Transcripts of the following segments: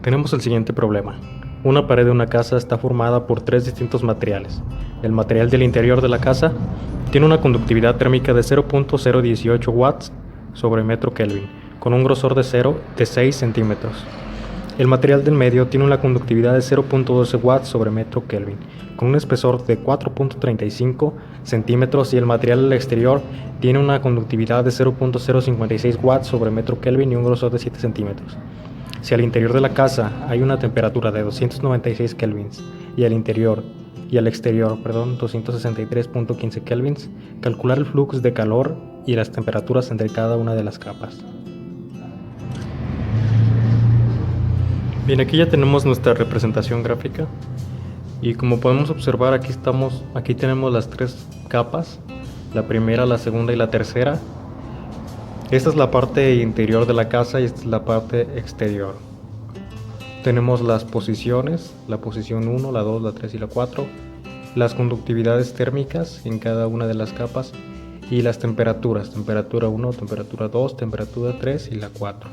Tenemos el siguiente problema. Una pared de una casa está formada por tres distintos materiales. El material del interior de la casa tiene una conductividad térmica de 0.018 watts sobre metro Kelvin, con un grosor de 6 centímetros. El material del medio tiene una conductividad de 0.12 watts sobre metro Kelvin, con un espesor de 4.35 centímetros, y el material del exterior tiene una conductividad de 0.056 watts sobre metro Kelvin y un grosor de 7 centímetros. Si al interior de la casa hay una temperatura de 296 kelvins y al exterior, 263.15 kelvins, calcular el flujo de calor y las temperaturas entre cada una de las capas. Bien, aquí ya tenemos nuestra representación gráfica y como podemos observar aquí tenemos las tres capas, la primera, la segunda y la tercera. Esta es la parte interior de la casa y esta es la parte exterior. Tenemos las posiciones, la posición 1, la 2, la 3 y la 4, las conductividades térmicas en cada una de las capas y las temperaturas, temperatura 1, temperatura 2, temperatura 3 y la 4.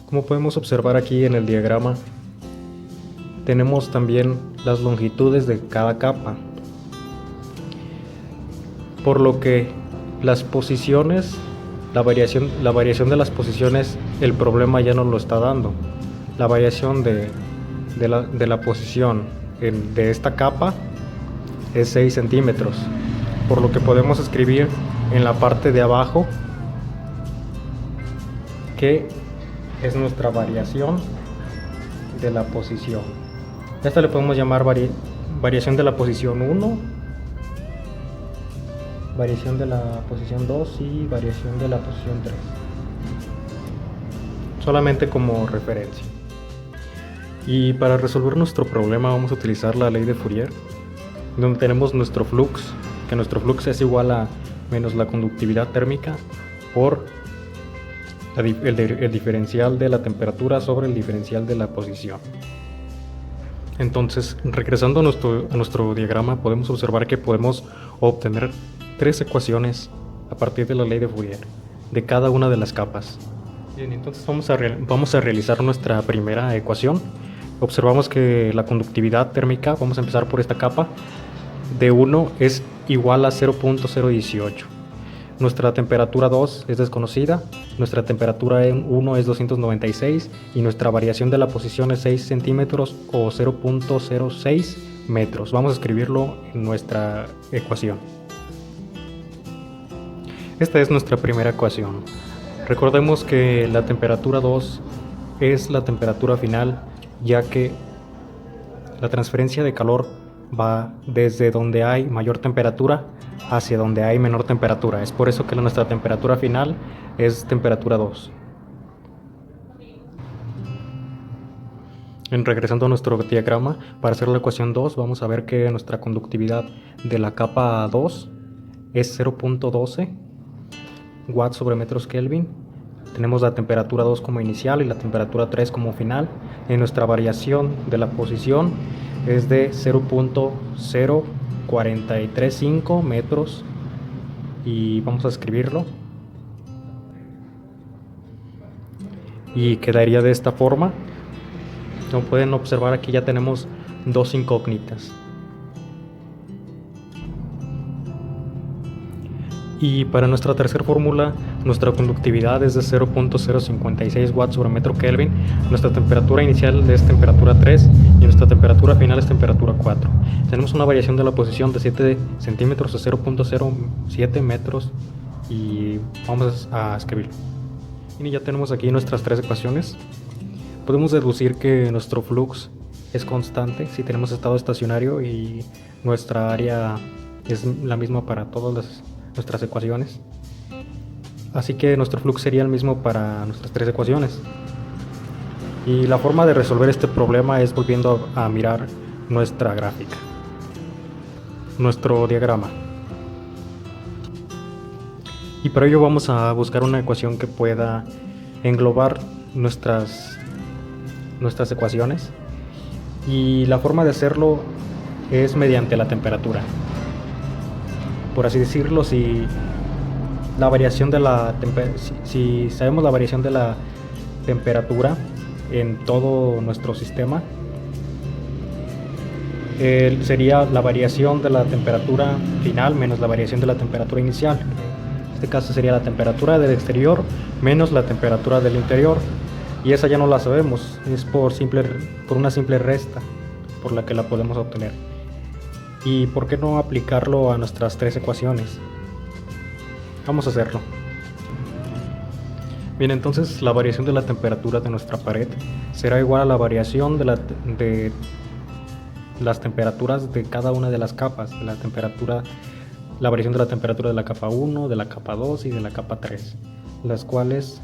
Como podemos observar aquí en el diagrama, tenemos también las longitudes de cada capa, por lo que las posiciones, la variación de las posiciones, el problema ya no lo está dando. La variación de la posición de esta capa es 6 centímetros, por lo que podemos escribir en la parte de abajo que es nuestra variación de la posición. Esta le podemos llamar variación de la posición 1, variación de la posición 2 y variación de la posición 3, solamente como referencia. Y para resolver nuestro problema vamos a utilizar la ley de Fourier, donde tenemos nuestro flux, que nuestro flux es igual a menos la conductividad térmica por el diferencial de la temperatura sobre el diferencial de la posición. Entonces, regresando a nuestro diagrama, podemos observar que podemos obtener tres ecuaciones a partir de la ley de Fourier de cada una de las capas. Bien, entonces vamos a realizar nuestra primera ecuación. Observamos que la conductividad térmica, vamos a empezar por esta capa, de 1 es igual a 0.018. Nuestra temperatura 2 es desconocida, nuestra temperatura 1 es 296 y nuestra variación de la posición es 6 centímetros o 0.06 metros. Vamos a escribirlo en nuestra ecuación. Esta es nuestra primera ecuación. Recordemos que la temperatura 2 es la temperatura final, ya que la transferencia de calor va desde donde hay mayor temperatura hacia donde hay menor temperatura. Es por eso que nuestra temperatura final es temperatura 2. Regresando a nuestro diagrama, para hacer la ecuación 2, vamos a ver que nuestra conductividad de la capa 2 es 0.12 watts sobre metros Kelvin. Tenemos la temperatura 2 como inicial y la temperatura 3 como final. En nuestra variación de la posición es de 0.0435 metros y vamos a escribirlo. Y quedaría de esta forma. Como pueden observar, aquí ya tenemos dos incógnitas. Y para nuestra tercera fórmula, nuestra conductividad es de 0.056 watts sobre metro Kelvin, nuestra temperatura inicial es temperatura 3 y nuestra temperatura final es temperatura 4. Tenemos una variación de la posición de 7 centímetros o 0.07 metros y vamos a escribirlo. Y ya tenemos aquí nuestras tres ecuaciones. Podemos deducir que nuestro flux es constante si tenemos estado estacionario y nuestra área es la misma para todas nuestras ecuaciones. Así que nuestro flux sería el mismo para nuestras tres ecuaciones. Y la forma de resolver este problema es volviendo a mirar nuestra gráfica, nuestro diagrama. Y para ello vamos a buscar una ecuación que pueda englobar nuestras ecuaciones. Y la forma de hacerlo es mediante la temperatura. Por así decirlo, si sabemos la variación de la temperatura, en todo nuestro sistema sería la variación de la temperatura final menos la variación de la temperatura inicial. En este caso sería la temperatura del exterior menos la temperatura del interior, y esa ya no la sabemos, es por una simple resta por la que la podemos obtener. ¿Y por qué no aplicarlo a nuestras tres ecuaciones? Vamos a hacerlo. Bien, entonces la variación de la temperatura de nuestra pared será igual a la variación de las temperaturas de cada una de las capas, la variación de la temperatura de la capa 1, de la capa 2 y de la capa 3, las cuales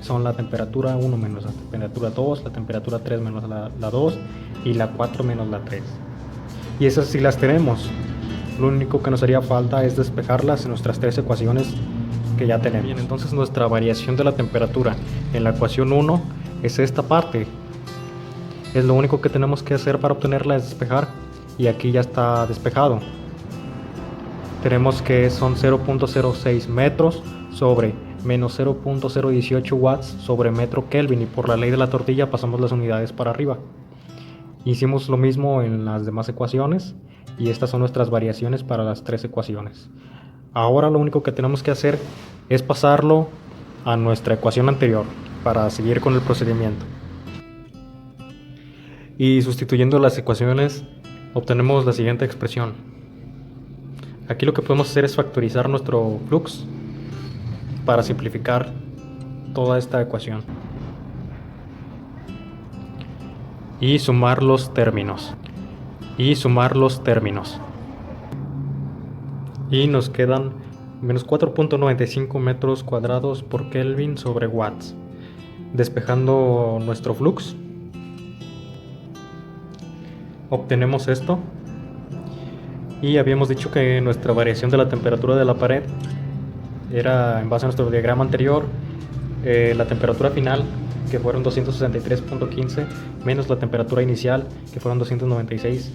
son la temperatura 1 menos la temperatura 2, la temperatura 3 menos la 2 y la 4 menos la 3. Y esas sí las tenemos. Lo único que nos haría falta es despejarlas en nuestras tres ecuaciones que ya tenemos. Bien, entonces nuestra variación de la temperatura en la ecuación 1 es esta parte. Es lo único que tenemos que hacer para obtenerla, es despejar, y aquí ya está despejado. Tenemos que son 0.06 metros sobre menos 0.018 watts sobre metro Kelvin, y por la ley de la tortilla pasamos las unidades para arriba. Hicimos lo mismo en las demás ecuaciones, y estas son nuestras variaciones para las tres ecuaciones. Ahora lo único que tenemos que hacer es pasarlo a nuestra ecuación anterior para seguir con el procedimiento. Y sustituyendo las ecuaciones obtenemos la siguiente expresión. Aquí lo que podemos hacer es factorizar nuestro flux para simplificar toda esta ecuación y sumar los términos y nos quedan menos 4.95 metros cuadrados por Kelvin sobre watts. Despejando nuestro flux obtenemos esto, y habíamos dicho que nuestra variación de la temperatura de la pared era, en base a nuestro diagrama anterior, la temperatura final, que fueron 263.15, menos la temperatura inicial, que fueron 296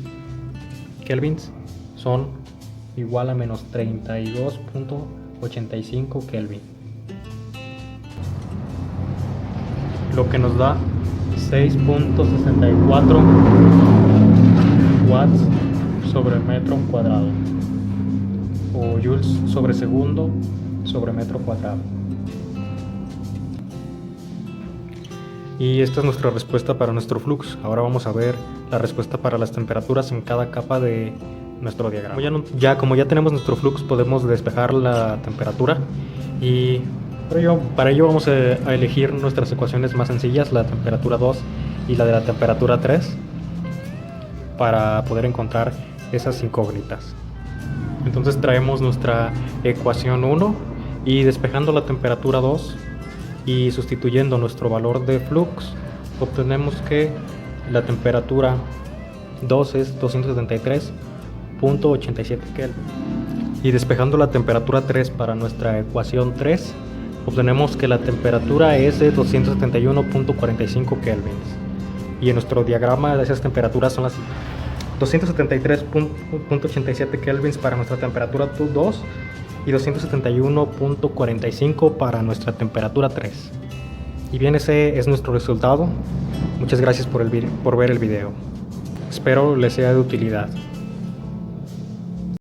kelvins, son igual a menos 32.85 kelvin, lo que nos da 6.64 watts sobre metro cuadrado, o joules sobre segundo sobre metro cuadrado. Y esta es nuestra respuesta para nuestro flux. Ahora vamos a ver la respuesta para las temperaturas en cada capa de nuestro diagrama. Como ya tenemos nuestro flux, podemos despejar la temperatura, y para ello vamos a elegir nuestras ecuaciones más sencillas, la temperatura 2 y la de la temperatura 3, para poder encontrar esas incógnitas. Entonces traemos nuestra ecuación 1, y despejando la temperatura 2 y sustituyendo nuestro valor de flux, obtenemos que la temperatura 2 es 273.87 Kelvin. Y despejando la temperatura 3 para nuestra ecuación 3, obtenemos que la temperatura es de 271.45 kelvins. Y en nuestro diagrama de esas temperaturas son las 273.87 kelvins para nuestra temperatura 2 y 271.45 para nuestra temperatura 3. Y bien, ese es nuestro resultado. Muchas gracias por ver el video. Espero les sea de utilidad.